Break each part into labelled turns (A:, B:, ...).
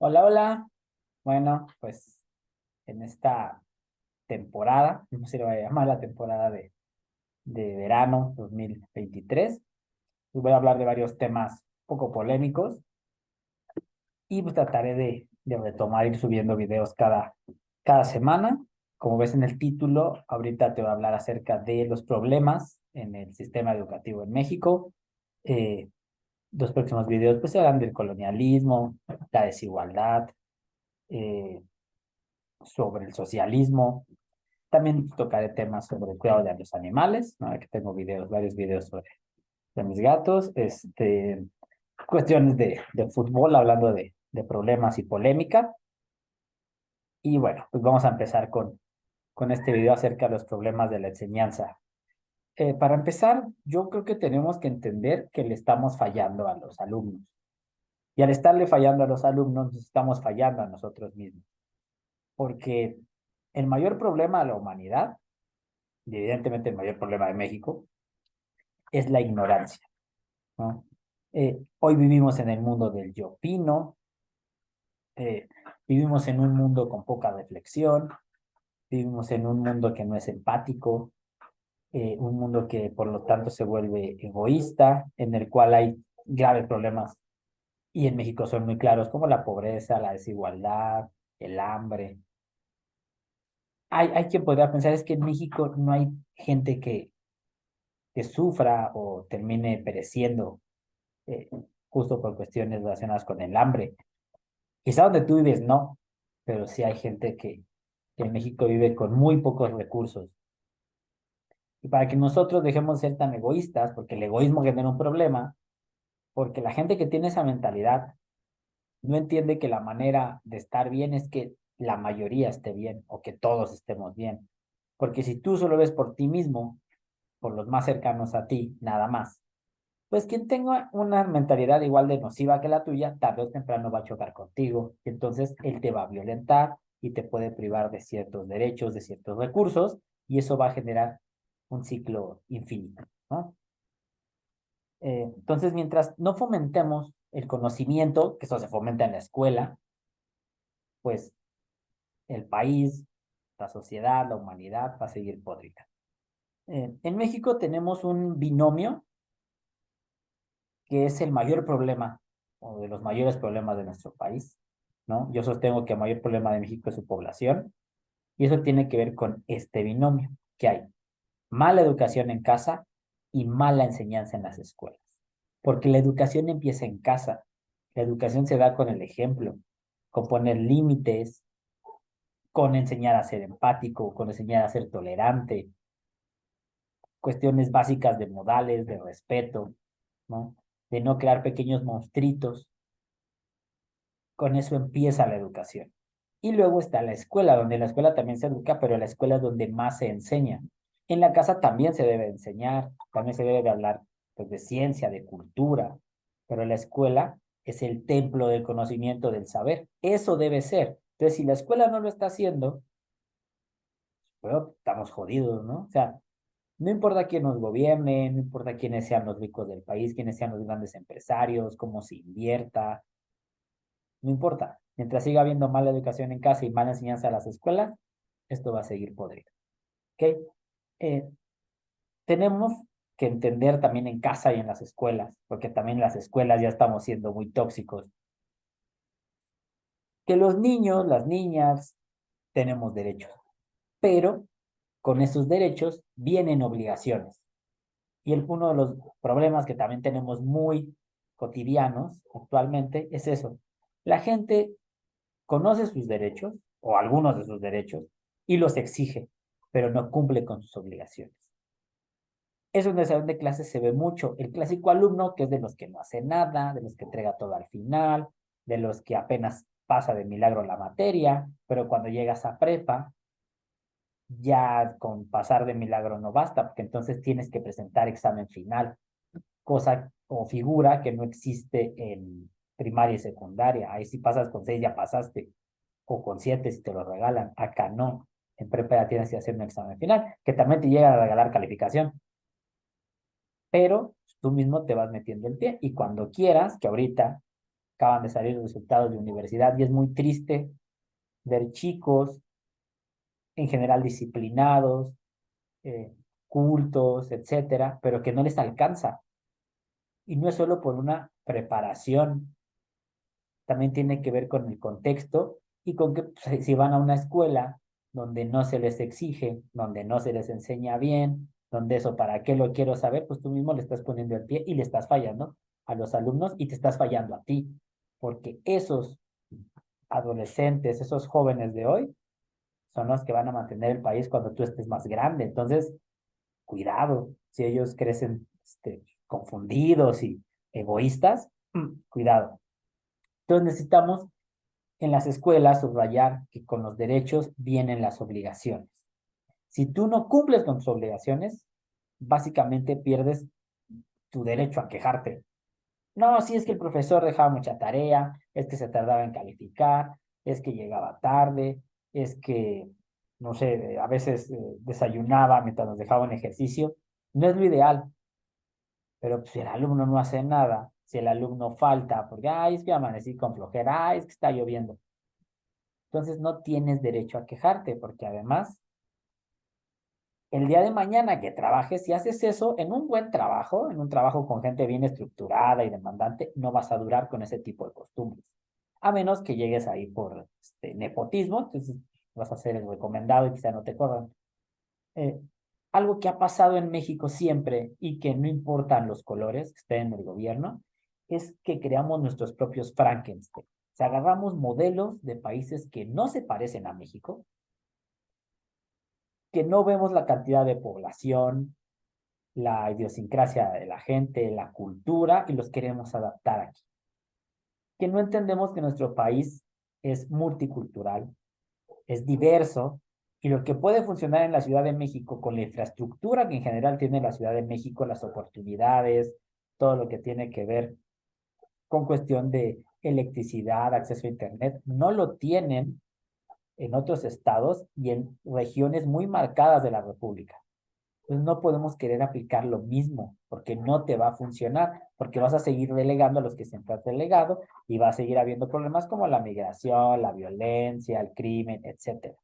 A: Hola, hola. Bueno, pues en esta temporada, no sé si lo voy a llamar la temporada de verano 2023, pues voy a hablar de varios temas poco polémicos y pues trataré de retomar, ir subiendo videos cada semana. Como ves en el título, ahorita te voy a hablar acerca de los problemas en el sistema educativo en México. Eh, los próximos videos pues serán del colonialismo, la desigualdad, eh, sobre el socialismo. También tocaré temas sobre el cuidado de los animales, ¿no? Que tengo videos, varios videos sobre de mis gatos, cuestiones de fútbol, hablando de problemas y polémica. Y bueno, pues vamos a empezar con este video acerca de los problemas de la enseñanza. Para empezar, yo creo que tenemos que entender que le estamos fallando a los alumnos. Y al estarle fallando a los alumnos, nos estamos fallando a nosotros mismos. Porque el mayor problema de la humanidad, y evidentemente el mayor problema de México, es la ignorancia, ¿no? Hoy vivimos en el mundo del yo opino, eh, vivimos en un mundo con poca reflexión, vivimos en un mundo que no es empático, un mundo que por lo tanto se vuelve egoísta, en el cual hay graves problemas y en México son muy claros, como la pobreza, la desigualdad, el hambre. Hay quien podría pensar es que en México no hay gente que sufra o termine pereciendo eh, justo por cuestiones relacionadas con el hambre. Quizá donde tú vives no, pero sí hay gente que en México vive con muy pocos recursos. Y para que nosotros dejemos de ser tan egoístas, porque el egoísmo genera un problema, porque la gente que tiene esa mentalidad no entiende que la manera de estar bien es que la mayoría esté bien o que todos estemos bien. Porque si tú solo ves por ti mismo, por los más cercanos a ti, nada más, pues quien tenga una mentalidad igual de nociva que la tuya, tarde o temprano va a chocar contigo. Y entonces él te va a violentar y te puede privar de ciertos derechos, de ciertos recursos, y eso va a generar un ciclo infinito, ¿no? Entonces, mientras no fomentemos el conocimiento, que eso se fomenta en la escuela, pues el país, la sociedad, la humanidad va a seguir podrida. En México tenemos un binomio que es el mayor problema o de los mayores problemas de nuestro país, ¿no? Yo sostengo que el mayor problema de México es su población y eso tiene que ver con este binomio, que hay mala educación en casa y mala enseñanza en las escuelas. Porque la educación empieza en casa, la educación se da con el ejemplo, con poner límites, con enseñar a ser empático, con enseñar a ser tolerante, cuestiones básicas de modales, de respeto, ¿no? De no crear pequeños monstruitos. Con eso empieza la educación. Y luego está la escuela, donde la escuela también se educa, pero la escuela es donde más se enseña. En la casa también se debe enseñar, también se debe de hablar pues, de ciencia, de cultura, pero la escuela es el templo del conocimiento, del saber. Eso debe ser. Entonces, si la escuela no lo está haciendo, bueno, estamos jodidos, ¿no? O sea, no importa quién nos gobierne, no importa quiénes sean los ricos del país, quiénes sean los grandes empresarios, cómo se invierta, no importa. Mientras siga habiendo mala educación en casa y mala enseñanza a las escuelas, esto va a seguir podrido. ¿Ok? Eh, tenemos que entender también en casa y en las escuelas, porque también en las escuelas ya estamos siendo muy tóxicos, que los niños, las niñas, tenemos derechos, pero con esos derechos vienen obligaciones. Y uno de los problemas que también tenemos muy cotidianos actualmente es eso. La gente conoce sus derechos, o algunos de sus derechos, y los exige, pero no cumple con sus obligaciones. Eso en el salón de clases se ve mucho. El clásico alumno, que es de los que no hace nada, de los que entrega todo al final, de los que apenas pasa de milagro la materia, pero cuando llegas a prepa, ya con pasar de milagro no basta, porque entonces tienes que presentar examen final, cosa o figura que no existe en primaria y secundaria. Ahí si pasas con 6 ya pasaste, o con 7 si te lo regalan. Acá no. En prepa ya tienes que hacer un examen final, que también te llega a regalar calificación, pero tú mismo te vas metiendo el pie y cuando quieras, que ahorita acaban de salir los resultados de universidad y es muy triste ver chicos en general disciplinados, eh, cultos, etcétera, pero que no les alcanza. Y no es solo por una preparación, también tiene que ver con el contexto y con que pues, si van a una escuela donde no se les exige, donde no se les enseña bien, donde eso, ¿para qué lo quiero saber? Pues tú mismo le estás poniendo el pie y le estás fallando a los alumnos y te estás fallando a ti, porque esos adolescentes, esos jóvenes de hoy, son los que van a mantener el país cuando tú estés más grande. Entonces, cuidado, si ellos crecen confundidos y egoístas, cuidado. Entonces necesitamos en las escuelas subrayar que con los derechos vienen las obligaciones. Si tú no cumples con tus obligaciones, básicamente pierdes tu derecho a quejarte. No, si es que el profesor dejaba mucha tarea, es que se tardaba en calificar, es que llegaba tarde, es que, no sé, a veces desayunaba mientras nos dejaba un ejercicio. No es lo ideal, pero pues, si el alumno no hace nada, si el alumno falta, porque, ay, es que amanecí con flojera, ay, es que está lloviendo. Entonces no tienes derecho a quejarte, porque además, el día de mañana que trabajes, si haces eso en un buen trabajo, en un trabajo con gente bien estructurada y demandante, no vas a durar con ese tipo de costumbres. A menos que llegues ahí por nepotismo, entonces vas a ser el recomendado y quizá no te corran. Eh, Algo que ha pasado en México siempre y que no importan los colores que estén en el gobierno, es que creamos nuestros propios Frankenstein. O sea, agarramos modelos de países que no se parecen a México, que no vemos la cantidad de población, la idiosincrasia de la gente, la cultura, y los queremos adaptar aquí. Que no entendemos que nuestro país es multicultural, es diverso, y lo que puede funcionar en la Ciudad de México con la infraestructura que en general tiene la Ciudad de México, las oportunidades, todo lo que tiene que ver con cuestión de electricidad, acceso a Internet, no lo tienen en otros estados y en regiones muy marcadas de la República. Entonces no podemos querer aplicar lo mismo, porque no te va a funcionar, porque vas a seguir delegando a los que siempre has delegado y va a seguir habiendo problemas como la migración, la violencia, el crimen, etcétera,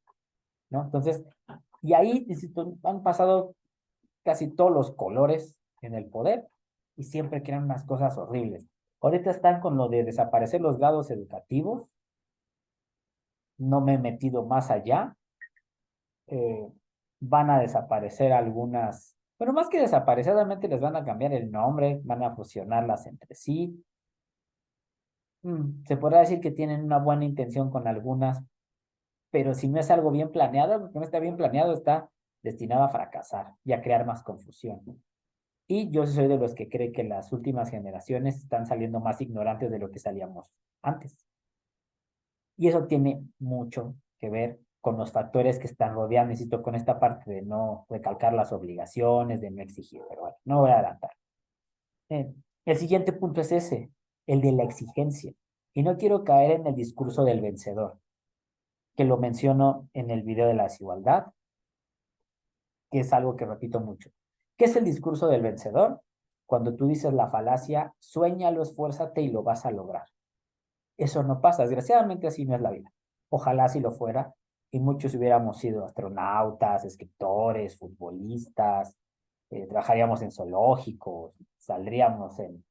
A: ¿no? Entonces, y ahí han pasado casi todos los colores en el poder y siempre crean unas cosas horribles. Ahorita están con lo de desaparecer los grados educativos, no me he metido más allá, eh, van a desaparecer algunas, pero más que desaparecer, realmente les van a cambiar el nombre, van a fusionarlas entre sí. Se podrá decir que tienen una buena intención con algunas, pero si no es algo bien planeado, lo que no está bien planeado está destinado a fracasar y a crear más confusión. Y yo soy de los que cree que las últimas generaciones están saliendo más ignorantes de lo que salíamos antes. Y eso tiene mucho que ver con los factores que están rodeando, insisto, con esta parte de no recalcar las obligaciones, de no exigir, pero bueno, no voy a adelantar. Eh, el siguiente punto es ese, el de la exigencia. Y no quiero caer en el discurso del vencedor, que lo menciono en el video de la desigualdad, que es algo que repito mucho. ¿Qué es el discurso del vencedor? Cuando tú dices la falacia, suéñalo, esfuérzate y lo vas a lograr. Eso no pasa, desgraciadamente así no es la vida. Ojalá si lo fuera y muchos hubiéramos sido astronautas, escritores, futbolistas, trabajaríamos en zoológicos, saldríamos en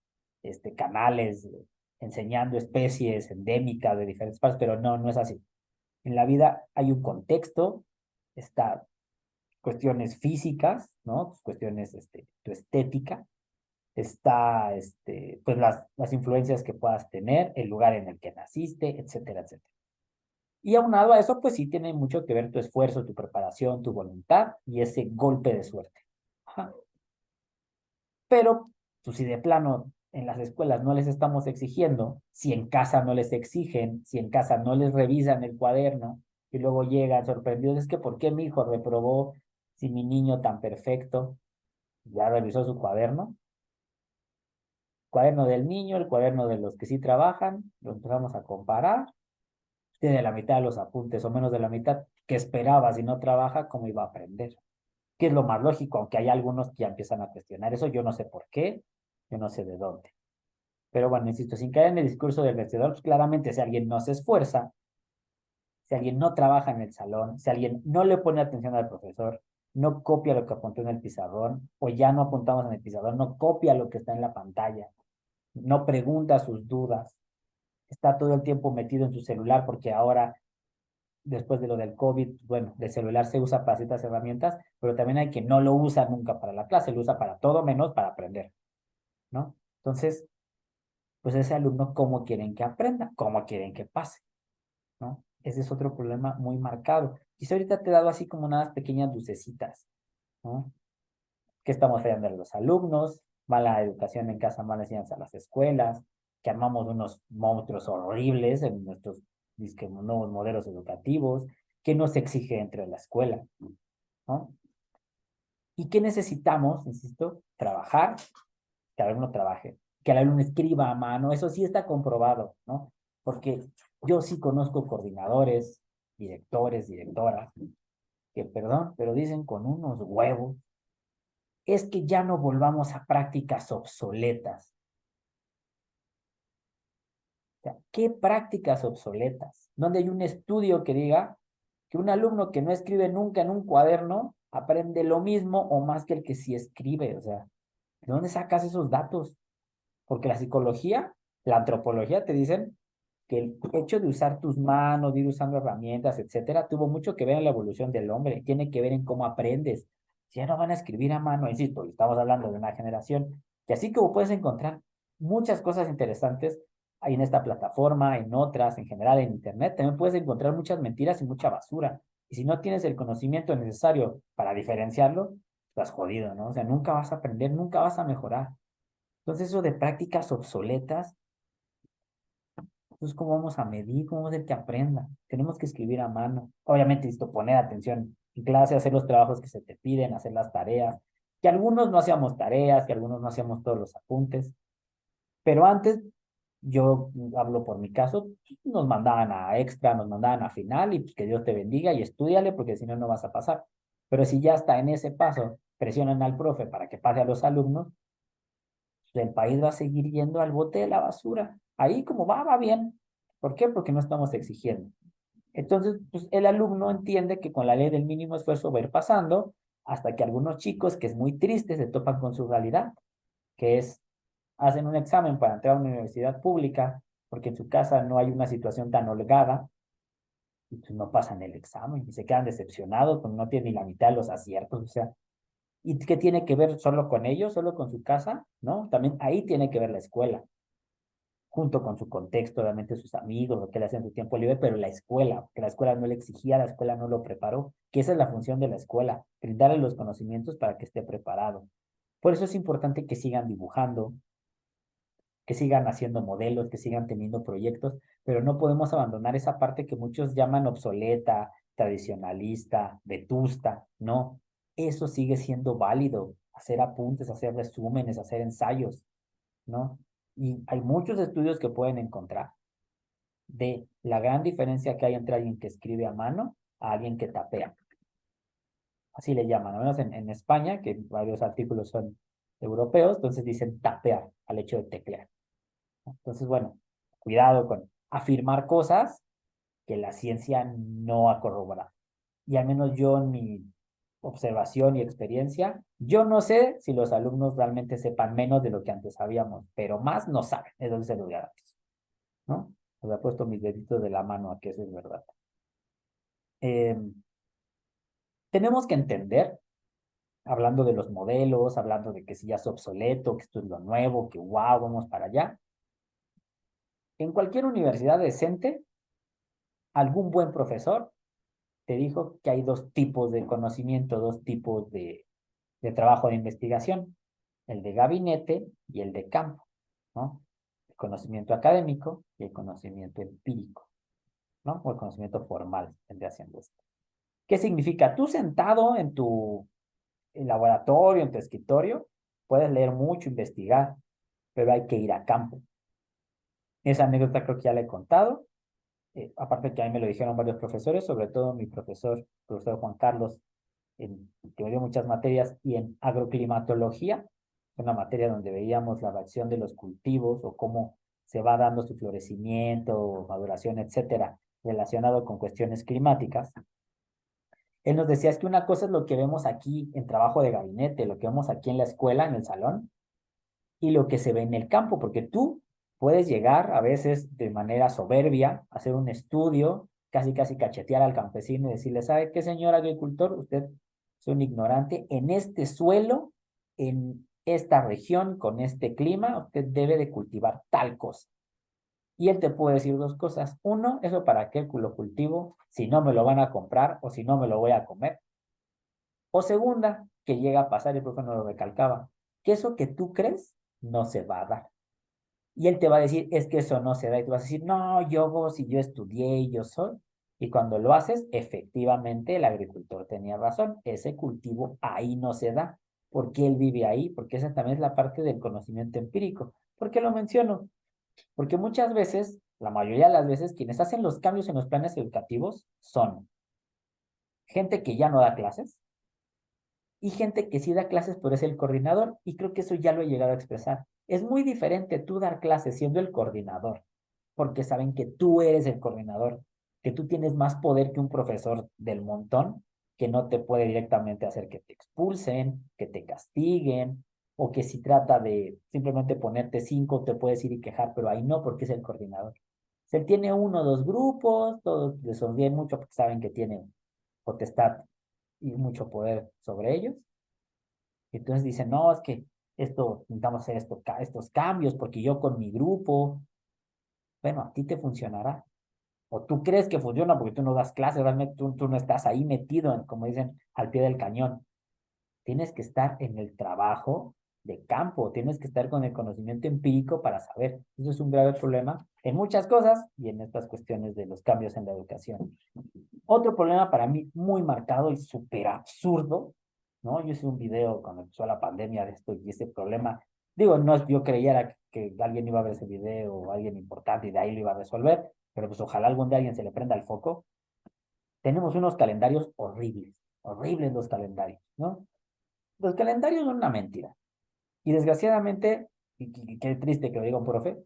A: canales enseñando especies endémicas de diferentes partes, pero no, no es así. En la vida hay un contexto, está cuestiones físicas, ¿no? Pues cuestiones, tu estética, está, pues las influencias que puedas tener, el lugar en el que naciste, etcétera, etcétera. Y aunado a eso, pues sí tiene mucho que ver tu esfuerzo, tu preparación, tu voluntad y ese golpe de suerte. Ajá. Pero, pues si de plano en las escuelas no les estamos exigiendo, si en casa no les exigen, si en casa no les revisan el cuaderno y luego llegan sorprendidos, es que ¿por qué mi hijo reprobó si mi niño tan perfecto ya revisó su cuaderno? Cuaderno del niño, el cuaderno de los que sí trabajan, lo empezamos a comparar. Tiene la mitad de los apuntes o menos de la mitad. ¿Qué esperaba si no trabaja? ¿Cómo iba a aprender? ¿Qué es lo más lógico? Aunque hay algunos que ya empiezan a cuestionar eso, yo no sé por qué, yo no sé de dónde. Pero bueno, insisto, sin caer en el discurso del vencedor, pues claramente si alguien no se esfuerza, si alguien no trabaja en el salón, si alguien no le pone atención al profesor, no copia lo que apuntó en el pizarrón, o ya no apuntamos en el pizarrón, no copia lo que está en la pantalla, no pregunta sus dudas, está todo el tiempo metido en su celular porque ahora, después de lo del COVID, bueno, el celular se usa para ciertas herramientas, pero también hay quien no lo usa nunca para la clase, lo usa para todo menos para aprender, ¿no? Entonces, pues ese alumno, ¿cómo quieren que aprenda? ¿Cómo quieren que pase? ¿No? Ese es otro problema muy marcado. Y ahorita te he dado así como unas pequeñas lucecitas, ¿no? Que estamos fallando a los alumnos, mala educación en casa, mala enseñanza a las escuelas, que armamos unos monstruos horribles en nuestros disque, nuevos modelos educativos, que no se exige dentro de la escuela, ¿no? ¿Y qué necesitamos? Insisto, trabajar, que el alumno trabaje, que el alumno escriba a mano, eso sí está comprobado, ¿no? Porque yo sí conozco coordinadores, directores, directoras, que perdón, pero dicen con unos huevos, es que ya no volvamos a prácticas obsoletas. O sea, ¿qué prácticas obsoletas? ¿Dónde hay un estudio que diga que un alumno que no escribe nunca en un cuaderno aprende lo mismo o más que el que sí escribe? O sea, ¿de dónde sacas esos datos? Porque la psicología, la antropología te dicen que el hecho de usar tus manos, de ir usando herramientas, etcétera, tuvo mucho que ver en la evolución del hombre, tiene que ver en cómo aprendes. Si ya no van a escribir a mano, insisto, estamos hablando de una generación que así como puedes encontrar muchas cosas interesantes ahí en esta plataforma, en otras, en general en internet, también puedes encontrar muchas mentiras y mucha basura. Y si no tienes el conocimiento necesario para diferenciarlo, estás jodido, ¿no? O sea, nunca vas a aprender, nunca vas a mejorar. Entonces, eso de prácticas obsoletas, entonces, ¿cómo vamos a medir? ¿Cómo vamos a hacer que aprenda? Tenemos que escribir a mano. Obviamente, esto, poner atención en clase, hacer los trabajos que se te piden, hacer las tareas. Que algunos no hacíamos tareas, que algunos no hacíamos todos los apuntes. Pero antes, yo hablo por mi caso, nos mandaban a extra, nos mandaban a final y pues que Dios te bendiga y estúdiale porque si no, no vas a pasar. Pero si ya está en ese paso, presionan al profe para que pase a los alumnos, el país va a seguir yendo al bote de la basura. Ahí como va bien. ¿Por qué? Porque no estamos exigiendo. Entonces, pues el alumno entiende que con la ley del mínimo esfuerzo va a ir pasando hasta que algunos chicos, que es muy triste, se topan con su realidad, que es, hacen un examen para entrar a una universidad pública, porque en su casa no hay una situación tan holgada, y pues no pasan el examen y se quedan decepcionados, porque no tienen ni la mitad de los aciertos, o sea, ¿y qué tiene que ver solo con ellos, solo con su casa? ¿No? También ahí tiene que ver la escuela, junto con su contexto, obviamente sus amigos, lo que le hacen en su tiempo libre, pero la escuela, que la escuela no le exigía, la escuela no lo preparó, que esa es la función de la escuela, brindarle los conocimientos para que esté preparado. Por eso es importante que sigan dibujando, que sigan haciendo modelos, que sigan teniendo proyectos, pero no podemos abandonar esa parte que muchos llaman obsoleta, tradicionalista, vetusta, no, eso sigue siendo válido, hacer apuntes, hacer resúmenes, hacer ensayos, ¿no? Y hay muchos estudios que pueden encontrar de la gran diferencia que hay entre alguien que escribe a mano a alguien que tapea. Así le llaman, al menos en España, que varios artículos son europeos, entonces dicen tapear al hecho de teclear. Entonces, bueno, cuidado con afirmar cosas que la ciencia no ha corroborado. Y al menos yo en mi observación y experiencia, yo no sé si los alumnos realmente sepan menos de lo que antes sabíamos, pero más no saben, eso se lo garantizo, ¿no? Les he puesto mis deditos de la mano a que eso es verdad. Eh, tenemos que entender, hablando de los modelos, hablando de que si ya es obsoleto, que esto es lo nuevo, que wow, vamos para allá. En cualquier universidad decente, algún buen profesor te dijo que hay dos tipos de conocimiento, dos tipos de trabajo de investigación, el de gabinete y el de campo, ¿no? El conocimiento académico y el conocimiento empírico, ¿no? O el conocimiento formal, vendría haciendo esto. ¿Qué significa? Tú sentado en tu laboratorio, en tu escritorio, puedes leer mucho, investigar, pero hay que ir a campo. Esa anécdota creo que ya la he contado. Aparte que a mí me lo dijeron varios profesores, sobre todo mi profesor Juan Carlos, que me dio muchas materias, y en agroclimatología, una materia donde veíamos la reacción de los cultivos o cómo se va dando su florecimiento, maduración, etcétera, relacionado con cuestiones climáticas. Él nos decía, es que una cosa es lo que vemos aquí en trabajo de gabinete, lo que vemos aquí en la escuela, en el salón, y lo que se ve en el campo, porque tú puedes llegar a veces de manera soberbia, hacer un estudio, casi casi cachetear al campesino y decirle, ¿sabe qué, señor agricultor? Usted es un ignorante. En este suelo, en esta región, con este clima, usted debe de cultivar tal cosa. Y él te puede decir dos cosas. Uno, eso para qué lo cultivo, si no me lo van a comprar o si no me lo voy a comer. O segunda, que llega a pasar, el profe no lo recalcaba, que eso que tú crees no se va a dar. Y él te va a decir, es que eso no se da. Y tú vas a decir, no, yo, si yo estudié, yo soy. Y cuando lo haces, efectivamente, el agricultor tenía razón. Ese cultivo ahí no se da. ¿Por qué él vive ahí? Porque esa también es la parte del conocimiento empírico. ¿Por qué lo menciono? Porque muchas veces, la mayoría de las veces, quienes hacen los cambios en los planes educativos son gente que ya no da clases, y gente que sí da clases, pero es el coordinador, y creo que eso ya lo he llegado a expresar. Es muy diferente tú dar clases siendo el coordinador, porque saben que tú eres el coordinador, que tú tienes más poder que un profesor del montón, que no te puede directamente hacer que te expulsen, que te castiguen, o que si trata de simplemente ponerte 5, te puedes ir y quejar, pero ahí no, porque es el coordinador. Si él tiene uno o dos grupos, todos le sonríen mucho porque saben que tienen potestad y mucho poder sobre ellos. Y entonces dicen, no, es que esto, necesitamos hacer estos cambios porque yo con mi grupo, bueno, a ti te funcionará. O tú crees que funciona porque tú no das clases, realmente tú no estás ahí metido, como dicen, al pie del cañón. Tienes que estar en el trabajo de campo, tienes que estar con el conocimiento empírico para saber. Eso es un grave problema en muchas cosas y en estas cuestiones de los cambios en la educación. Otro problema para mí muy marcado y súper absurdo, ¿no? Yo hice un video cuando empezó la pandemia de esto y ese problema, digo, no es yo creyera que alguien iba a ver ese video o alguien importante y de ahí lo iba a resolver, pero pues ojalá algún día alguien se le prenda el foco. Tenemos unos calendarios horribles, horribles los calendarios, ¿no? Los calendarios son una mentira. Y desgraciadamente, y qué triste que lo diga un profe,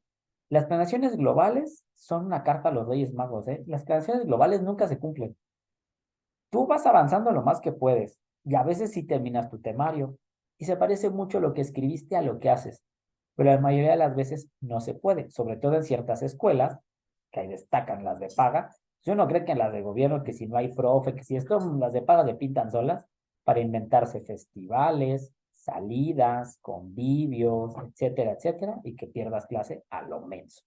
A: las planeaciones globales son una carta a los Reyes Magos, ¿eh? Las planeaciones globales nunca se cumplen. Tú vas avanzando lo más que puedes y a veces sí terminas tu temario y se parece mucho lo que escribiste a lo que haces, pero la mayoría de las veces no se puede, sobre todo en ciertas escuelas, que ahí destacan las de paga. Si uno cree que en las de gobierno, que si no hay profe, que si esto, las de paga se pintan solas para inventarse festivales, salidas, convivios, etcétera, etcétera, y que pierdas clase a lo menos.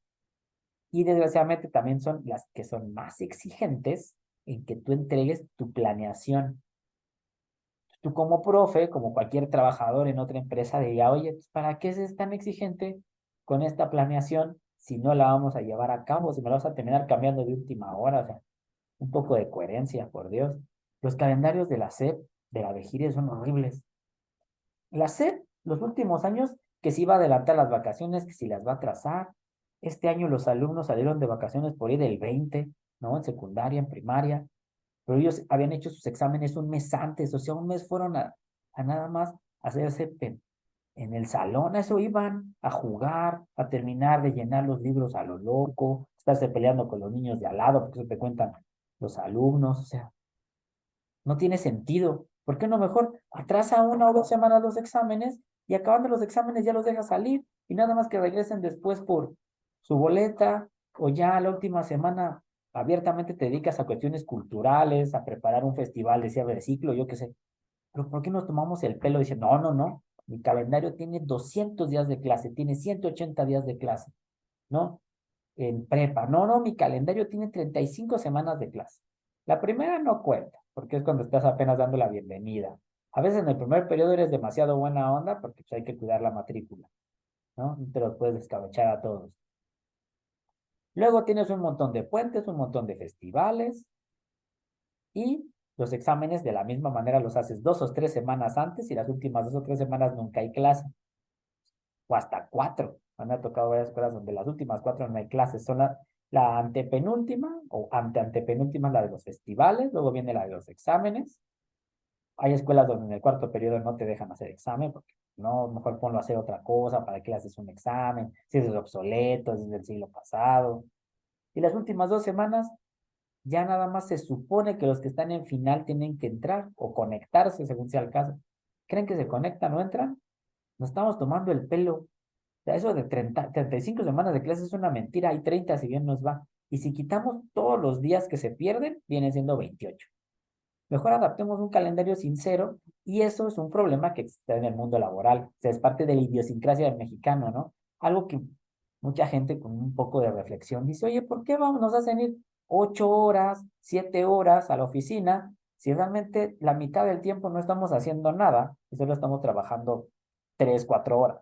A: Y desgraciadamente también son las que son más exigentes en que tú entregues tu planeación. Tú como profe, como cualquier trabajador en otra empresa, diría, oye, pues, ¿para qué es tan exigente con esta planeación si no la vamos a llevar a cabo? Si me la vas a terminar cambiando de última hora, o sea, un poco de coherencia, por Dios. Los calendarios de la SEP, de la Vejiria, son horribles. La SEP, los últimos años, que se iba a adelantar las vacaciones, que si las va a trazar. Este año los alumnos salieron de vacaciones por ahí del 20, ¿no? En secundaria, en primaria, pero ellos habían hecho sus exámenes un mes antes, o sea, un mes fueron a nada más hacerse en el salón, a eso iban, a jugar, a terminar de llenar los libros a lo loco, estarse peleando con los niños de al lado, porque eso te cuentan los alumnos, o sea, no tiene sentido. ¿Por qué no mejor atrasa 1 o 2 semanas los exámenes y acabando los exámenes ya los deja salir y nada más que regresen después por su boleta o ya la última semana abiertamente te dedicas a cuestiones culturales, a preparar un festival de cierre de ciclo, yo qué sé? Pero ¿por qué nos tomamos el pelo diciendo, no, no, no, mi calendario tiene 200 días de clase, tiene 180 días de clase, ¿no? En prepa. No, no, mi calendario tiene 35 semanas de clase. La primera no cuenta, porque es cuando estás apenas dando la bienvenida. A veces en el primer periodo eres demasiado buena onda porque pues, hay que cuidar la matrícula, ¿no? No te los puedes descabechar a todos. Luego tienes un montón de puentes, un montón de festivales y los exámenes de la misma manera los haces 2 o 3 semanas antes y las últimas 2 o 3 semanas nunca hay clase, o hasta 4. Me ha tocado varias escuelas donde las últimas 4 no hay clases, son la antepenúltima o antepenúltima la de los festivales, luego viene la de los exámenes. Hay escuelas donde en el cuarto periodo no te dejan hacer examen porque No, mejor ponlo a hacer otra cosa, ¿para qué le haces un examen? Si es obsoleto, si es del siglo pasado. Y las últimas 2 semanas, ya nada más se supone que los que están en final tienen que entrar o conectarse, según sea el caso. ¿Creen que se conectan o entran? Nos estamos tomando el pelo. O sea, eso de 35 semanas de clase es una mentira. Hay 30 si bien nos va. Y si quitamos todos los días que se pierden, viene siendo 28. Mejor adaptemos un calendario sincero y eso es un problema que existe en el mundo laboral. O sea, es parte de la idiosincrasia del mexicano, ¿no? Algo que mucha gente con un poco de reflexión dice, oye, ¿por qué vamos, nos hacen ir 8 horas, 7 horas a la oficina si realmente la mitad del tiempo no estamos haciendo nada y solo estamos trabajando 3, 4 horas?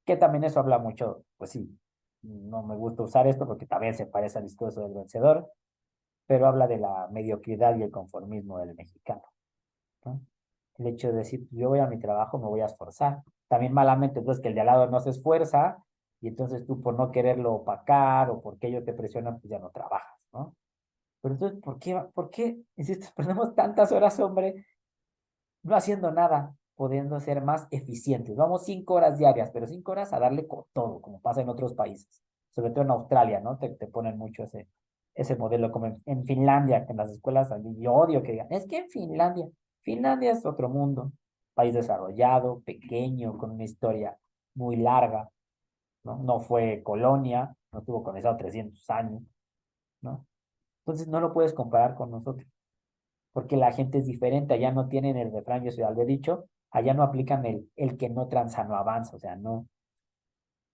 A: Que también eso habla mucho, pues sí, no me gusta usar esto porque también se parece al discurso del vencedor, pero habla de la mediocridad y el conformismo del mexicano, ¿no? El hecho de decir, yo voy a mi trabajo, me voy a esforzar. También malamente, entonces, que el de al lado no se esfuerza y entonces tú por no quererlo opacar o porque ellos te presionan, pues ya no trabajas, ¿no? Pero entonces, ¿por qué, insisto, perdemos tantas horas, hombre, no haciendo nada, pudiendo ser más eficientes? Vamos 5 horas diarias, pero 5 horas a darle con todo, como pasa en otros países, sobre todo en Australia, ¿no? Te ponen mucho ese modelo, como en Finlandia, que en las escuelas, yo odio que digan, es que en Finlandia es otro mundo, país desarrollado, pequeño, con una historia muy larga, ¿no? No fue colonia, no estuvo colonizado 300 años, ¿no? Entonces no lo puedes comparar con nosotros porque la gente es diferente, allá no tienen el refrán, yo ya lo he dicho, allá no aplican el que no tranza no avanza, o sea, no,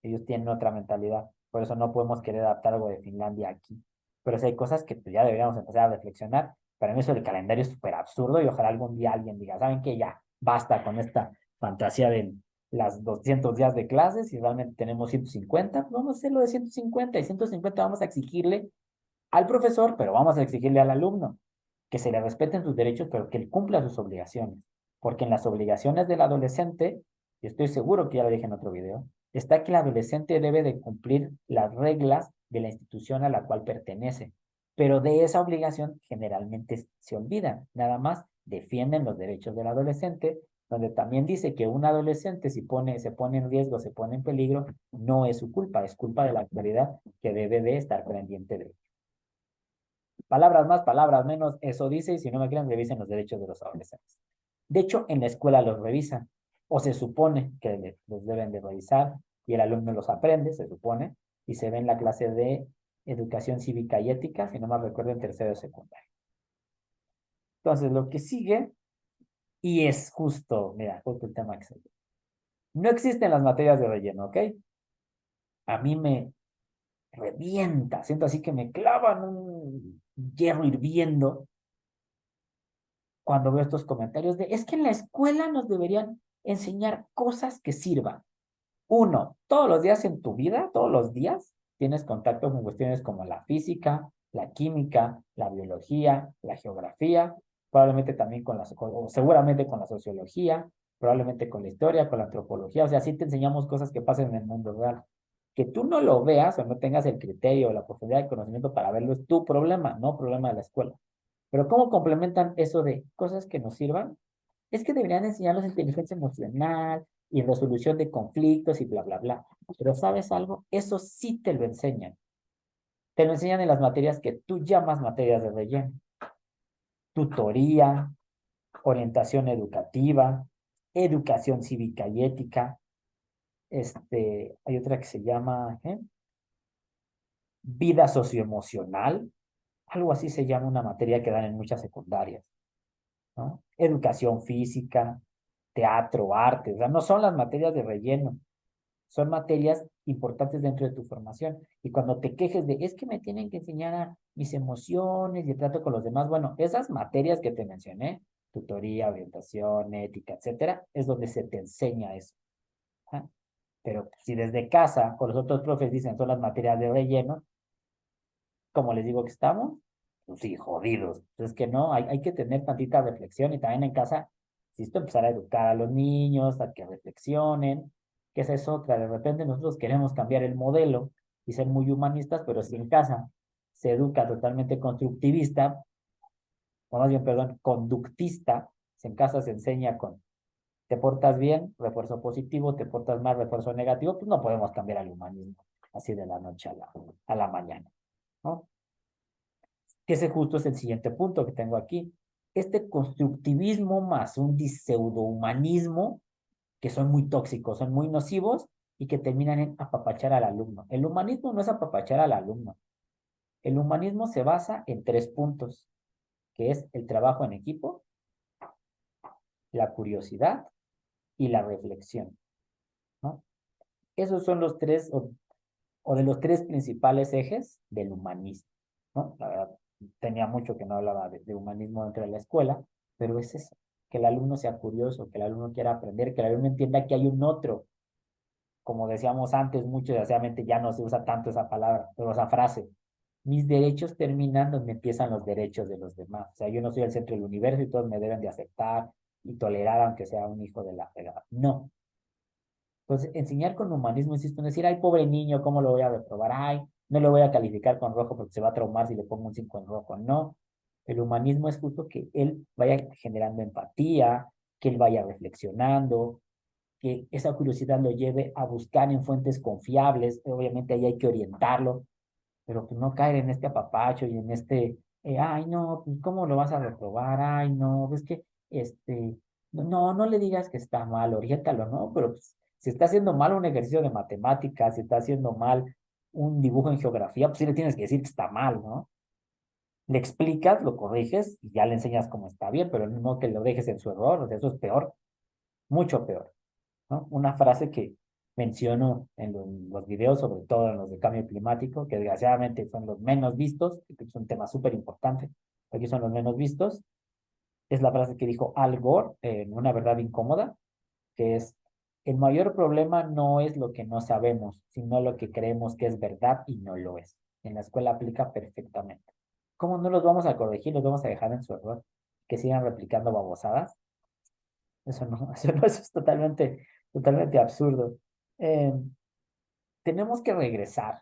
A: ellos tienen otra mentalidad, por eso no podemos querer adaptar algo de Finlandia aquí, pero si hay cosas que pues, ya deberíamos empezar a reflexionar, para mí eso del calendario es súper absurdo y ojalá algún día alguien diga, ¿saben qué? Ya, basta con esta fantasía de las 200 días de clases y realmente tenemos 150, pues vamos a hacerlo de 150 y 150 vamos a exigirle al profesor, pero vamos a exigirle al alumno que se le respeten sus derechos, pero que él cumpla sus obligaciones. Porque en las obligaciones del adolescente, y estoy seguro que ya lo dije en otro video, está que el adolescente debe de cumplir las reglas de la institución a la cual pertenece. Pero de esa obligación generalmente se olvidan. Nada más defienden los derechos del adolescente, donde también dice que un adolescente se pone en riesgo, se pone en peligro, no es su culpa, es culpa de la autoridad que debe de estar pendiente de él. Palabras más, palabras menos, eso dice, y si no me quieren, revisen los derechos de los adolescentes. De hecho, en la escuela los revisan, o se supone que los deben de revisar, y el alumno los aprende, se supone, y se ve en la clase de educación cívica y ética, si no me recuerdo, en tercero de secundaria. Entonces, lo que sigue, y es justo, mira, justo el tema que se... No existen las materias de relleno, ¿ok? A mí me revienta, siento así que me clavan un hierro hirviendo cuando veo estos comentarios de, es que en la escuela nos deberían enseñar cosas que sirvan. Uno, todos los días en tu vida, todos los días, tienes contacto con cuestiones como la física, la química, la biología, la geografía, probablemente también o seguramente con la sociología, probablemente con la historia, con la antropología, o sea, sí te enseñamos cosas que pasan en el mundo real. Que tú no lo veas o no tengas el criterio o la profundidad de conocimiento para verlo es tu problema, no problema de la escuela. Pero ¿cómo complementan eso de cosas que nos sirvan? Es que deberían enseñarnos inteligencia emocional y resolución de conflictos y bla, bla, bla. Pero ¿sabes algo? Eso sí te lo enseñan. Te lo enseñan en las materias que tú llamas materias de relleno. Tutoría, orientación educativa, educación cívica y ética. Hay otra que se llama vida socioemocional. Algo así se llama una materia que dan en muchas secundarias, ¿no? Educación física, teatro, arte, o sea, no son las materias de relleno, son materias importantes dentro de tu formación. Y cuando te quejes de, es que me tienen que enseñar a mis emociones y el trato con los demás, bueno, esas materias que te mencioné, tutoría, orientación, ética, etcétera, es donde se te enseña eso. ¿Ah? Pero si desde casa, con los otros profes dicen son las materias de relleno, como les digo que estamos, pues sí, jodidos. Entonces que no, hay que tener tantita reflexión y también en casa, insisto, empezar a educar a los niños, a que reflexionen, que esa es otra. De repente nosotros queremos cambiar el modelo y ser muy humanistas, pero si en casa se educa totalmente constructivista, o más bien, perdón, conductista, si en casa se enseña con Te portas bien, refuerzo positivo, te portas mal, refuerzo negativo, pues no podemos cambiar al humanismo así de la noche a la mañana, ¿no? Que ese justo es el siguiente punto que tengo aquí. Este constructivismo más un pseudohumanismo, que son muy tóxicos, son muy nocivos y que terminan en apapachar al alumno. El humanismo no es apapachar al alumno. El humanismo se basa en tres puntos, que es el trabajo en equipo, la curiosidad y la reflexión, ¿no? Esos son los tres, o de los tres principales ejes del humanismo, ¿no? La verdad, tenía mucho que no hablaba de humanismo dentro de la escuela, pero es eso, que el alumno sea curioso, que el alumno quiera aprender, que el alumno entienda que hay un otro. Como decíamos antes, mucho desgraciadamente ya no se usa tanto esa palabra, pero esa frase. Mis derechos terminan donde empiezan los derechos de los demás. O sea, yo no soy el centro del universo y todos me deben de aceptar y tolerar aunque sea un hijo de la fregada. No. Entonces, enseñar con humanismo, insisto en decir, ay, pobre niño, ¿cómo lo voy a reprobar? Ay, no lo voy a calificar con rojo porque se va a traumar si le pongo un 5 en rojo. No. El humanismo es justo que él vaya generando empatía, que él vaya reflexionando, que esa curiosidad lo lleve a buscar en fuentes confiables. Obviamente ahí hay que orientarlo, pero pues no caer en este apapacho y en este, ay, no, pues ¿cómo lo vas a reprobar? Ay, no, es que, no le digas que está mal, oriéntalo, ¿no? Pero pues, si está haciendo mal un ejercicio de matemáticas, si está haciendo mal un dibujo en geografía, pues sí le tienes que decir que está mal, ¿no? Le explicas, lo corriges y ya le enseñas cómo está bien, pero no que lo dejes en su error, o sea, eso es peor, mucho peor, ¿no? Una frase que menciono en los videos, sobre todo en los de cambio climático, que desgraciadamente son los menos vistos, que es un tema súper importante, aquí son los menos vistos, es la frase que dijo Al Gore en Una verdad incómoda, que es, el mayor problema no es lo que no sabemos, sino lo que creemos que es verdad y no lo es. En la escuela aplica perfectamente. ¿Cómo no los vamos a corregir? ¿Los vamos a dejar en su error? ¿Que sigan replicando babosadas? Eso no, eso es totalmente absurdo. Eh, tenemos que regresar,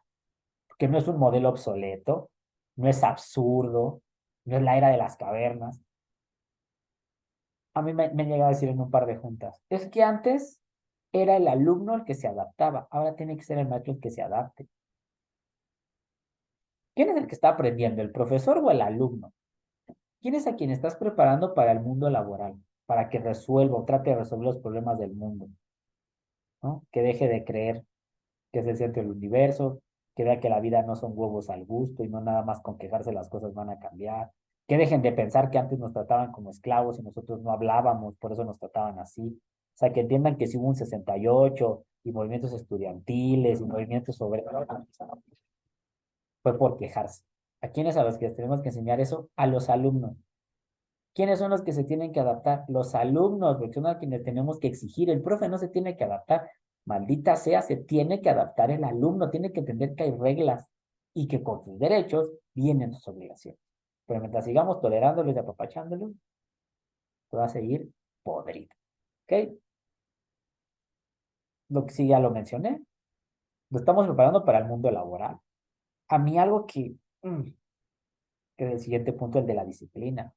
A: que no es un modelo obsoleto, no es absurdo, no es la era de las cavernas. A mí me han llegado a decir en un par de juntas, es que antes era el alumno el que se adaptaba, ahora tiene que ser el maestro el que se adapte. ¿Quién es el que está aprendiendo, el profesor o el alumno? ¿Quién es a quien estás preparando para el mundo laboral? Para que resuelva o trate de resolver los problemas del mundo, ¿no? Que deje de creer que es el centro del universo, que vea que la vida no son huevos al gusto y no nada más con quejarse las cosas van a cambiar, que dejen de pensar que antes nos trataban como esclavos y nosotros no hablábamos, por eso nos trataban así. O sea, que entiendan que si hubo un 68 y movimientos estudiantiles y movimientos sobre fue por quejarse. ¿A quiénes a los que les tenemos que enseñar eso? A los alumnos. ¿Quiénes son los que se tienen que adaptar? Los alumnos, porque son a quienes tenemos que exigir. El profe no se tiene que adaptar. Maldita sea, se tiene que adaptar el alumno, tiene que entender que hay reglas y que con sus derechos vienen sus obligaciones. Pero mientras sigamos tolerándolos y apapachándolos, va a seguir podrido. ¿Ok? Lo que sí ya lo mencioné, lo estamos preparando para el mundo laboral. A mí algo que es el siguiente punto, el de la disciplina.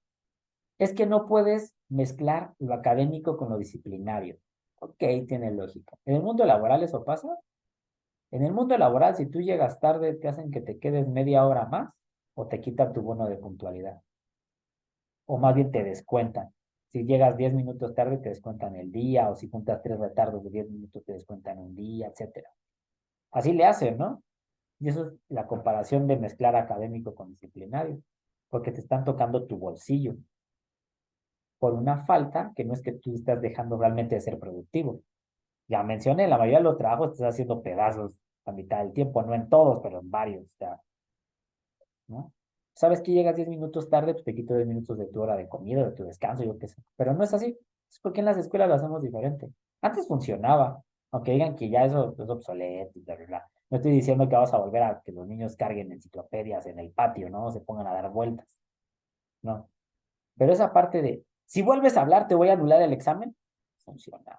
A: Es que no puedes mezclar lo académico con lo disciplinario. Ok, tiene lógica. ¿En el mundo laboral eso pasa? En el mundo laboral, si tú llegas tarde, te hacen que te quedes media hora más o te quitan tu bono de puntualidad. O más bien te descuentan. Si llegas 10 minutos tarde, te descuentan el día, o si juntas tres retardos de 10 minutos, te descuentan un día, etcétera. Así le hacen, ¿no? Y eso es la comparación de mezclar académico con disciplinario, porque te están tocando tu bolsillo por una falta que no es que tú estás dejando realmente de ser productivo. Ya mencioné, la mayoría de los trabajos te estás haciendo pedazos a mitad del tiempo, no en todos, pero en varios, ya, ¿no? Sabes que llegas 10 minutos tarde, pues te quito 10 minutos de tu hora de comida, de tu descanso, yo qué sé. Pero no es así. Es porque en las escuelas lo hacemos diferente. Antes funcionaba, aunque digan que ya eso es obsoleto y bla, bla, bla. No estoy diciendo que vamos a volver a que los niños carguen enciclopedias en el patio, ¿no? Se pongan a dar vueltas, ¿no? Pero esa parte de, si vuelves a hablar, te voy a anular el examen, funciona.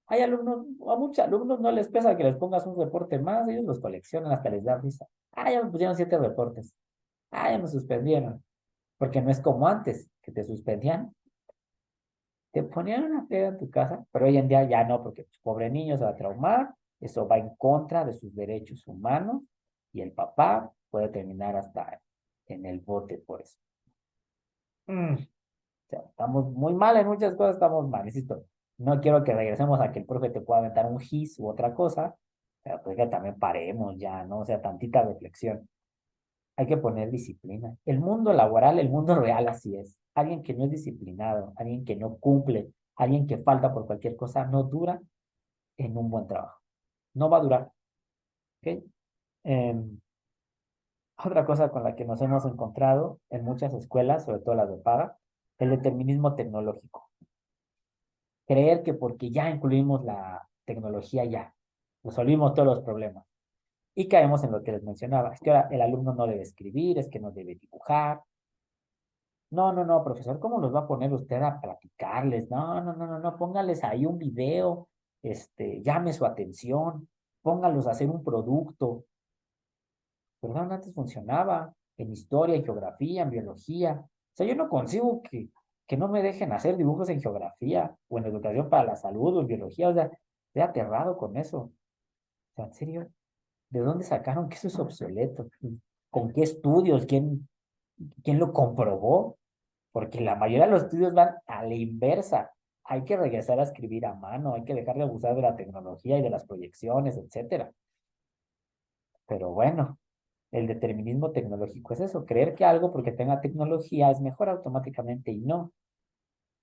A: Hay alumnos, a muchos alumnos no les pesa que les pongas un reporte más, ellos los coleccionan, hasta les da risa. Ah, ya me pusieron 7 reportes. Ah, ya me suspendieron. Porque no es como antes, que te suspendían te ponían una friega en tu casa, pero hoy en día ya no, porque pues, pobre niño se va a traumar, eso va en contra de sus derechos humanos y el papá puede terminar hasta en el bote por eso. O sea, estamos muy mal en muchas cosas, estamos mal, insisto. No quiero que regresemos a que el profe te pueda aventar un gis u otra cosa, pero pues que también paremos ya, ¿no? O sea, tantita reflexión. Hay que poner disciplina. El mundo laboral, el mundo real así es. Alguien que no es disciplinado, alguien que no cumple, alguien que falta por cualquier cosa, no dura en un buen trabajo. No va a durar, ¿ok? Em, Otra cosa con la que nos hemos encontrado en muchas escuelas, sobre todo las de paga, el determinismo tecnológico. Creer que porque ya incluimos la tecnología ya, resolvimos todos los problemas. Y caemos en lo que les mencionaba. Es que ahora el alumno no debe escribir, es que no debe dibujar. No, no, no, profesor, ¿cómo los va a poner usted a platicarles? No, no, no, no, no, póngales ahí un video, llame su atención, póngalos a hacer un producto. Perdón, antes funcionaba en historia, en geografía, en biología. O sea, yo no consigo que no me dejen hacer dibujos en geografía o en educación para la salud o en biología. O sea, estoy aterrado con eso. O sea, en serio, ¿de dónde sacaron que eso es obsoleto? ¿Con qué estudios? ¿Quién lo comprobó? Porque la mayoría de los estudios van a la inversa. Hay que regresar a escribir a mano, hay que dejar de abusar de la tecnología y de las proyecciones, etcétera. Pero bueno. El determinismo tecnológico es eso, creer que algo porque tenga tecnología es mejor automáticamente y no.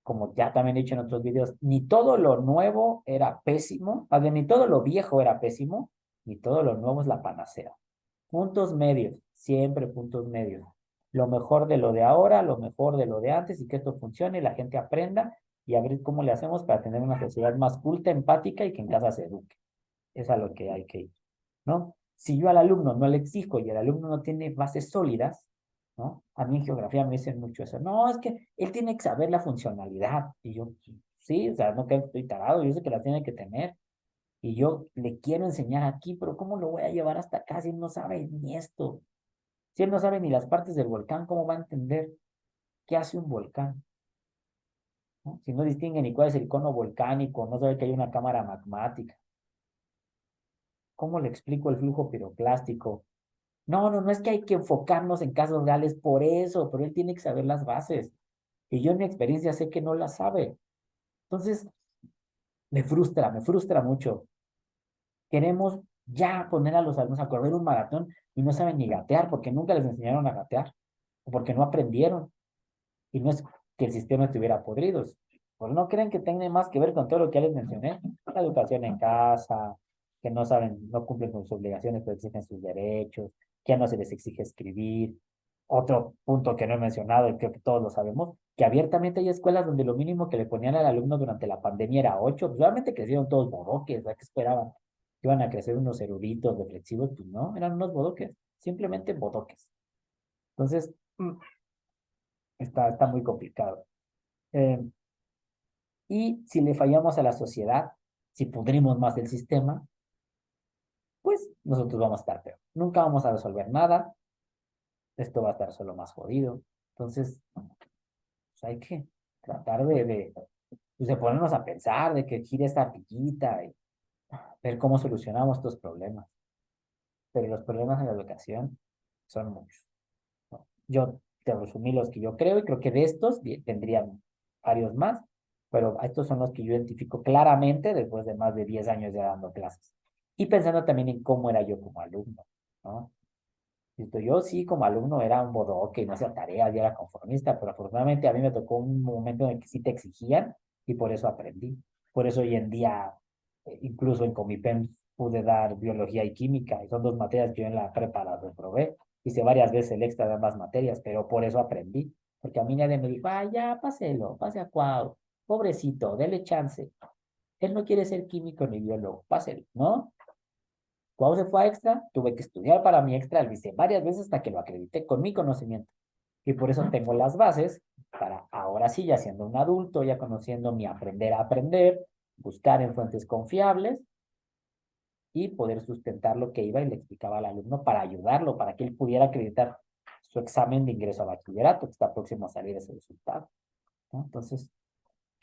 A: Como ya también he dicho en otros videos, ni todo lo nuevo era pésimo, más bien ni todo lo viejo era pésimo, ni todo lo nuevo es la panacea. Puntos medios, siempre puntos medios. Lo mejor de lo de ahora, lo mejor de lo de antes y que esto funcione y la gente aprenda y a ver cómo le hacemos para tener una sociedad más culta, empática y que en casa se eduque. Es a lo que hay que ir, ¿no? Si yo al alumno no le exijo y el alumno no tiene bases sólidas, ¿no? A mí en geografía me dicen mucho eso. No, es que él tiene que saber la funcionalidad. Y yo, sí, o sea, no que estoy tarado, yo sé que la tiene que tener. Y yo le quiero enseñar aquí, pero ¿cómo lo voy a llevar hasta acá si él no sabe ni esto? Si él no sabe ni las partes del volcán, ¿cómo va a entender qué hace un volcán? ¿No? Si no distingue ni cuál es el cono volcánico, no sabe que hay una cámara magmática. ¿Cómo le explico el flujo piroclástico? No, no, no es que hay que enfocarnos en casos reales por eso, pero él tiene que saber las bases. Y yo en mi experiencia sé que no las sabe. Entonces, me frustra mucho. Queremos ya poner a los alumnos a correr un maratón y no saben ni gatear porque nunca les enseñaron a gatear o porque no aprendieron. Y no es que el sistema estuviera podrido. Pues no creen que tenga más que ver con todo lo que ya les mencioné. La educación en casa, que no saben, no cumplen con sus obligaciones, pero exigen sus derechos, que ya no se les exige escribir. Otro punto que no he mencionado y creo que todos lo sabemos, que abiertamente hay escuelas donde lo mínimo que le ponían al alumno durante la pandemia era 8. Pues obviamente crecieron todos bodoques, ¿a qué esperaban? ¿Que iban a crecer unos eruditos reflexivos? Pues no, eran unos bodoques, simplemente bodoques. Entonces, está muy complicado. Eh, y si le fallamos a la sociedad, si pudrimos más del sistema, pues nosotros vamos a estar peor. Nunca vamos a resolver nada, esto va a estar solo más jodido. Entonces, pues hay que tratar pues de ponernos a pensar, de que gire esta ardillita y ver cómo solucionamos estos problemas. Pero los problemas en la educación son muchos, ¿no? Yo te resumí los que yo creo y creo que de estos tendrían varios más, pero estos son los que yo identifico claramente después de más de 10 años ya dando clases. Y pensando también en cómo era yo como alumno, ¿no? Yo sí como alumno era un bodoque, no hacía tareas, ya era conformista, pero afortunadamente a mí me tocó un momento en el que sí te exigían y por eso aprendí. Por eso hoy en día, incluso en Comipen pude dar biología y química, y son dos materias que yo en la prepa las reprobé. Hice varias veces el extra de ambas materias, pero por eso aprendí. Porque a mí nadie me dijo, ah, ya, páselo, pase a Cuau, pobrecito, dele chance. Él no quiere ser químico ni biólogo, páselo, ¿no? Cuando se fue a extra, tuve que estudiar para mi extra, lo hice varias veces hasta que lo acredité con mi conocimiento. Y por eso tengo las bases para ahora sí, ya siendo un adulto, ya conociendo mi aprender a aprender, buscar en fuentes confiables y poder sustentar lo que iba y le explicaba al alumno para ayudarlo, para que él pudiera acreditar su examen de ingreso a bachillerato, que está próximo a salir ese resultado, ¿no? Entonces,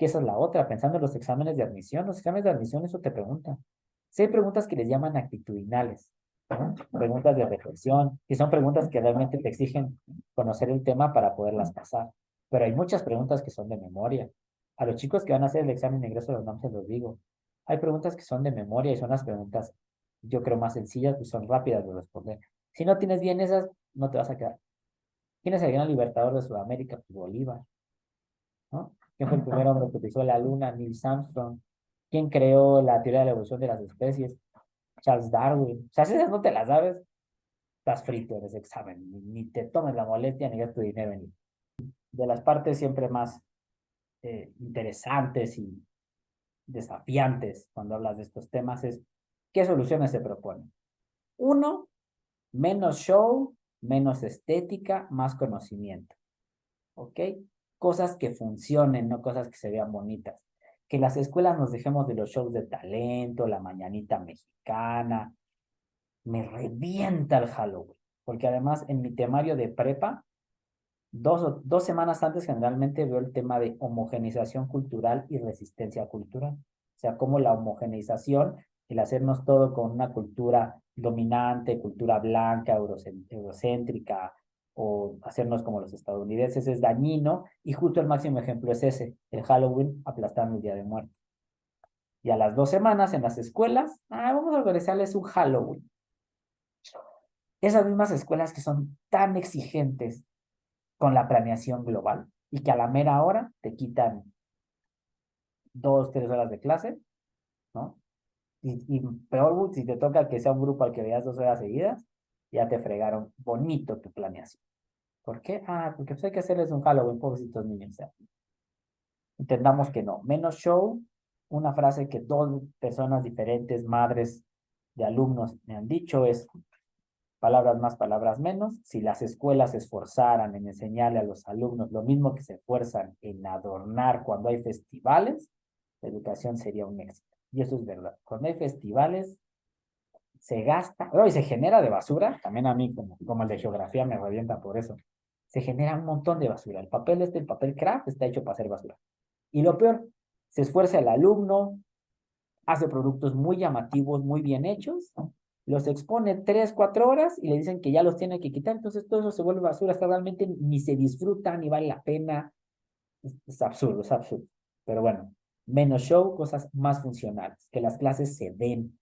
A: Que esa es la otra, pensando en los exámenes de admisión eso te preguntan. Sí hay preguntas que les llaman actitudinales, ¿no? Preguntas de reflexión, y son preguntas que realmente te exigen conocer el tema para poderlas pasar. Pero hay muchas preguntas que son de memoria. A los chicos que van a hacer el examen de ingreso a la UNAM se los digo. Hay preguntas que son de memoria y son las preguntas, yo creo, más sencillas y son rápidas de responder. Si no tienes bien esas, no te vas a quedar. ¿Quién es el gran libertador de Sudamérica? Pues Bolívar, ¿no? ¿Quién fue el primer hombre que pisó la luna? Neil Armstrong. ¿Quién creó la teoría de la evolución de las especies? Charles Darwin. O sea, si esas no te las sabes, estás frito en ese examen. Ni te tomes la molestia ni gastes tu dinero en ir. De las partes siempre más interesantes y desafiantes cuando hablas de estos temas es qué soluciones se proponen. Uno, menos show, menos estética, más conocimiento. ¿Ok? Cosas que funcionen, no cosas que se vean bonitas. Que las escuelas nos dejemos de los shows de talento, la mañanita mexicana. Me revienta el Halloween, porque además en mi temario de prepa, dos semanas antes generalmente veo el tema de homogeneización cultural y resistencia cultural. O sea, cómo la homogeneización, el hacernos todo con una cultura dominante, cultura blanca, eurocéntrica, o hacernos como los estadounidenses es dañino, y justo el máximo ejemplo es ese, el Halloween aplastando el Día de Muertos. Y a las 2 semanas en las escuelas, vamos a organizarles un Halloween. Esas mismas escuelas que son tan exigentes con la planeación global y que a la mera hora te quitan 2, 3 horas de clase, ¿no? Y peor, si te toca que sea un grupo al que veas 2 horas seguidas, ya te fregaron bonito tu planeación. ¿Por qué? Porque pues hay que hacerles un Halloween, pobrecitos niños. O sea, entendamos que no. Menos show, una frase que 2 personas diferentes, madres de alumnos, me han dicho es palabras más, palabras menos. Si las escuelas se esforzaran en enseñarle a los alumnos lo mismo que se esfuerzan en adornar cuando hay festivales, la educación sería un éxito. Y eso es verdad. Cuando hay festivales, se gasta, y se genera de basura, también a mí como el de geografía me revienta por eso. Se genera un montón de basura. El papel craft está hecho para hacer basura. Y lo peor, se esfuerza el alumno, hace productos muy llamativos, muy bien hechos, los expone 3, 4 horas y le dicen que ya los tiene que quitar, entonces todo eso se vuelve basura, hasta realmente ni se disfruta, ni vale la pena, es absurdo, es absurdo. Pero bueno, menos show, cosas más funcionales, que las clases se den,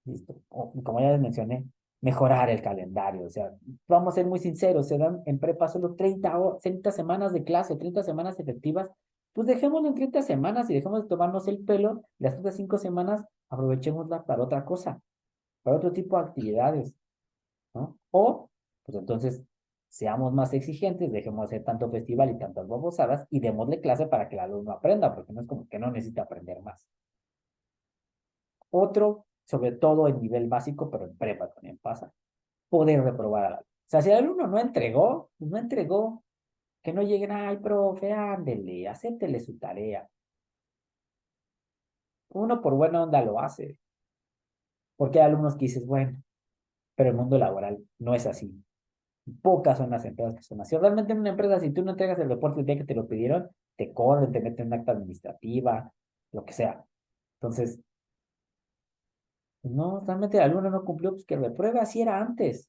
A: ¿listo? Como ya les mencioné, mejorar el calendario, o sea, vamos a ser muy sinceros, se dan en prepa solo 30 semanas de clase, 30 semanas efectivas, pues dejémoslo en 30 semanas y dejemos de tomarnos el pelo, las otras 5 semanas aprovechémosla para otra cosa, para otro tipo de actividades, ¿no? O, pues entonces, seamos más exigentes, dejemos de hacer tanto festival y tantas babosadas y démosle clase para que el alumno aprenda, porque no es como que no necesita aprender más. Otro, sobre todo en nivel básico, pero en prepa también pasa, poder reprobar al alumno. O sea, si el alumno no entregó, pues no entregó. Que no lleguen, ay, profe, ándele, acéptele su tarea. Uno por buena onda lo hace, porque hay alumnos que dices, bueno, pero el mundo laboral no es así. Pocas son las empresas que son así. Realmente en una empresa, si tú no entregas el reporte el día que te lo pidieron, te corren, te meten en una acta administrativa, lo que sea. Entonces, no, realmente el alumno no cumplió, pues que repruebe, así era antes.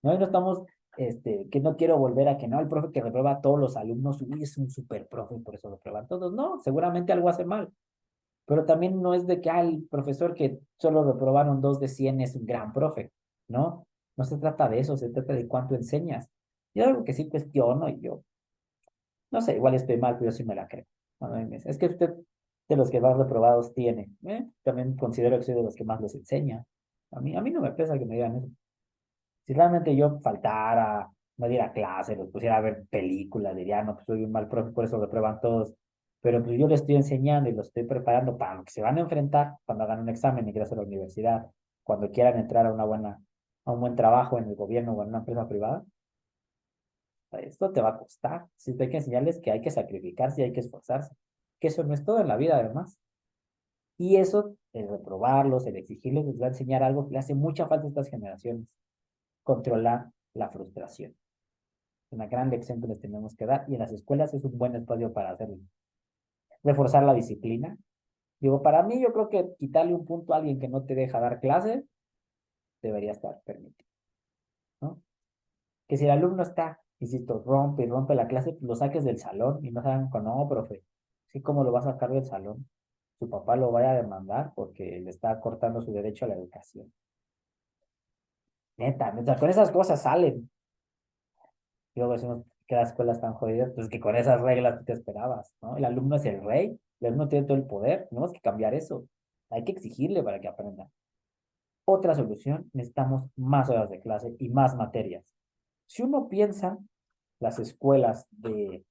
A: No, y no estamos, que no quiero volver a que no, el profe que reprueba a todos los alumnos, uy, es un super profe, por eso reprueban todos. No, seguramente algo hace mal. Pero también no es de que el profesor que solo reprobaron 2 de 100 es un gran profe, ¿no? No se trata de eso, se trata de cuánto enseñas. Y algo que sí cuestiono, y yo, no sé, igual estoy mal, pero yo sí me la creo. Cuando me dice, es que usted de los que más reprobados tiene, también considero que soy de los que más los enseña. A mí no me pesa que me digan eso. Si realmente yo faltara, no diera clase, los pusiera a ver películas, diría, no, pues soy un mal profe, por eso reprueban todos. Pero pues yo les estoy enseñando y los estoy preparando para lo que se van a enfrentar cuando hagan un examen y ingreso a la universidad, cuando quieran entrar a un buen trabajo en el gobierno o en una empresa privada. Esto te va a costar. Si hay que enseñarles que hay que sacrificarse y hay que esforzarse. Que eso no es todo en la vida, además. Y eso, el reprobarlos, el exigirles, les va a enseñar algo que le hace mucha falta a estas generaciones. Controlar la frustración. Una gran lección que les tenemos que dar y en las escuelas es un buen espacio para hacerlo. reforzar la disciplina. Digo, para mí yo creo que quitarle un punto a alguien que no te deja dar clase debería estar permitido, ¿no? Que si el alumno está, insisto, rompe y rompe la clase, pues lo saques del salón y no saben, no, profe, ¿sí cómo lo va a sacar del salón? Su papá lo vaya a demandar porque le está cortando su derecho a la educación. Neta, neta, con esas cosas salen. Y luego decimos que las escuelas están jodidas, pues que con esas reglas tú te esperabas, ¿no? El alumno es el rey, el alumno tiene todo el poder, tenemos que cambiar eso. Hay que exigirle para que aprenda. Otra solución, necesitamos más horas de clase y más materias. Si uno piensa las escuelas de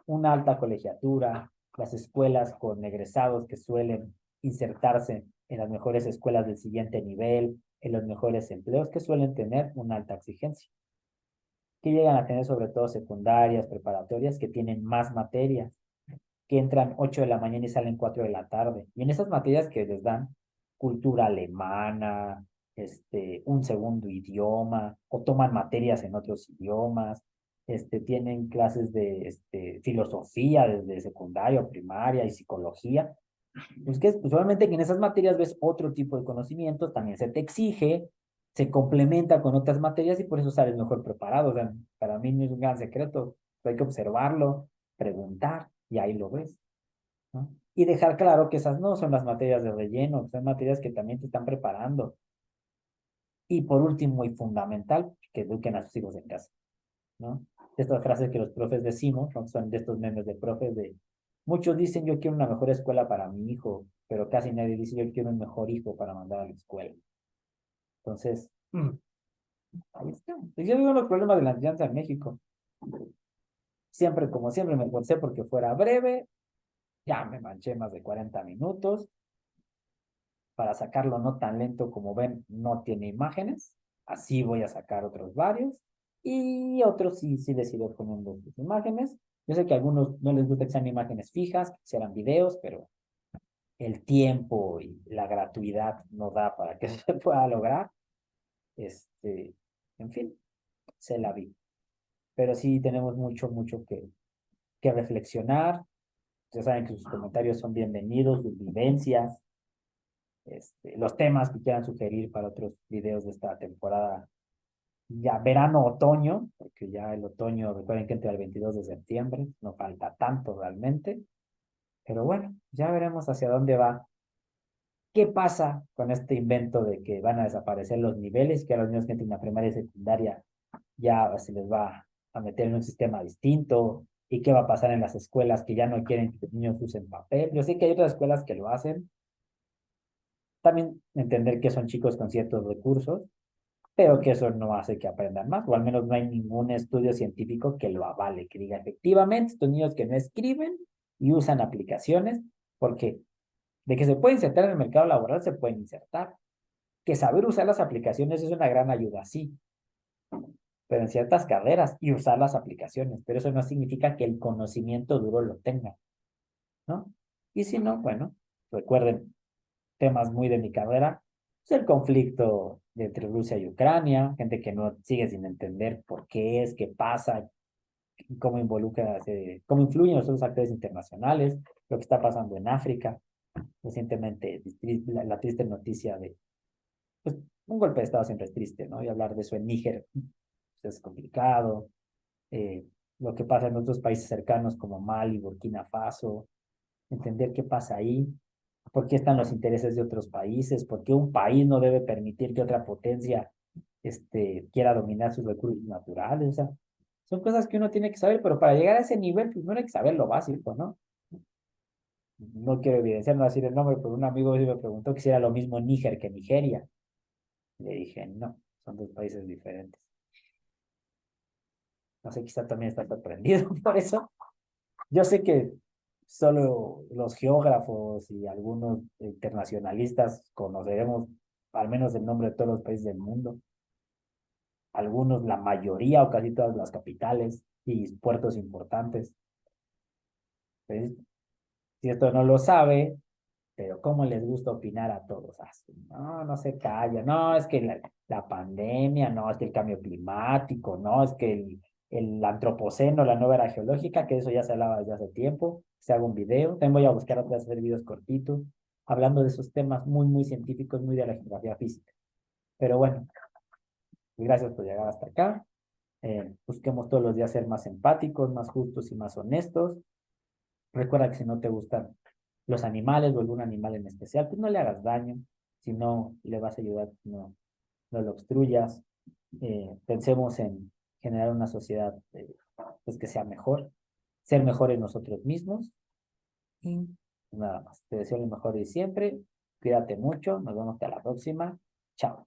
A: una alta colegiatura, las escuelas con egresados que suelen insertarse en las mejores escuelas del siguiente nivel, en los mejores empleos, que suelen tener una alta exigencia, que llegan a tener sobre todo secundarias, preparatorias, que tienen más materias, que entran 8 de la mañana y salen 4 de la tarde. Y en esas materias que les dan cultura alemana, un segundo idioma, o toman materias en otros idiomas, tienen clases de filosofía desde secundaria o primaria y psicología. Pues que pues obviamente que en esas materias ves otro tipo de conocimientos, también se te exige, se complementa con otras materias y por eso sales mejor preparado. O sea, para mí no es un gran secreto, hay que observarlo, preguntar y ahí lo ves, ¿no? Y dejar claro que esas no son las materias de relleno, son materias que también te están preparando. Y por último y fundamental, que eduquen a sus hijos en casa, ¿no? Estas frases que los profes decimos, ¿no? Son de estos memes de profes de, muchos dicen yo quiero una mejor escuela para mi hijo, pero casi nadie dice yo quiero un mejor hijo para mandar a la escuela. Entonces, ahí está. Y yo digo los problemas de la enseñanza en México. Siempre, como siempre, me esforcé porque fuera breve, ya me manché más de 40 minutos. Para sacarlo no tan lento como ven, no tiene imágenes. Así voy a sacar otros varios. Y otros sí, sí les iré poniendo sus imágenes. Yo sé que a algunos no les gusta que sean imágenes fijas, que sean videos, pero el tiempo y la gratuidad no da para que eso se pueda lograr. Este, en fin, se la vi. Pero sí tenemos mucho, mucho que reflexionar. Ya saben que sus comentarios son bienvenidos, sus vivencias, los temas que quieran sugerir para otros videos de esta temporada, ya verano, otoño, porque ya el otoño, recuerden que entra el 22 de septiembre, no falta tanto realmente, pero bueno, ya veremos hacia dónde va. ¿Qué pasa con este invento de que van a desaparecer los niveles, que a los niños que entran a primaria y secundaria ya se les va a meter en un sistema distinto? ¿Y qué va a pasar en las escuelas que ya no quieren que los niños usen papel? Yo sé que hay otras escuelas que lo hacen. También entender que son chicos con ciertos recursos, pero que eso no hace que aprendan más, o al menos no hay ningún estudio científico que lo avale, que diga efectivamente estos niños que no escriben y usan aplicaciones, porque de que se pueden insertar en el mercado laboral, se pueden insertar. Que saber usar las aplicaciones es una gran ayuda, sí, pero en ciertas carreras y usar las aplicaciones, pero eso no significa que el conocimiento duro lo tenga, ¿no? Y si no, bueno, recuerden temas muy de mi carrera, es el conflicto entre Rusia y Ucrania, gente que no sigue sin entender por qué es, qué pasa, cómo involucra, cómo influyen los otros actores internacionales, lo que está pasando en África. Recientemente, la triste noticia de, pues, un golpe de Estado siempre es triste, ¿no? Y hablar de eso en Níger pues, es complicado. Eh, lo que pasa en otros países cercanos como Mali, Burkina Faso, entender qué pasa ahí, por qué están los intereses de otros países, por qué un país no debe permitir que otra potencia quiera dominar sus recursos naturales. O sea, son cosas que uno tiene que saber, pero para llegar a ese nivel, primero hay que saber lo básico, ¿no? No quiero evidenciar, no decir el nombre, pero un amigo sí me preguntó que si era lo mismo Níger que Nigeria. Le dije, no, son dos países diferentes. No sé, quizá también está sorprendido por eso. Yo sé que solo los geógrafos y algunos internacionalistas conoceremos al menos el nombre de todos los países del mundo. Algunos, la mayoría o casi todas las capitales y puertos importantes. Pues, si esto no lo sabe, pero ¿cómo les gusta opinar a todos? Ah, sí, no, no se calla, no, es que la pandemia, no, es que el cambio climático, no, es que el antropoceno, la nueva era geológica, que eso ya se hablaba desde hace tiempo. Se haga un video. También voy a buscar otra vez hacer videos cortitos, hablando de esos temas muy, muy científicos, muy de la geografía física. Pero bueno, gracias por llegar hasta acá. Busquemos todos los días ser más empáticos, más justos y más honestos. Recuerda que si no te gustan los animales o algún animal en especial, pues no le hagas daño. Si no le vas a ayudar, no, no lo obstruyas. Pensemos en generar una sociedad pues que sea mejor, ser mejores nosotros mismos y nada más. Te deseo lo mejor de siempre. Cuídate mucho. Nos vemos hasta la próxima. Chao.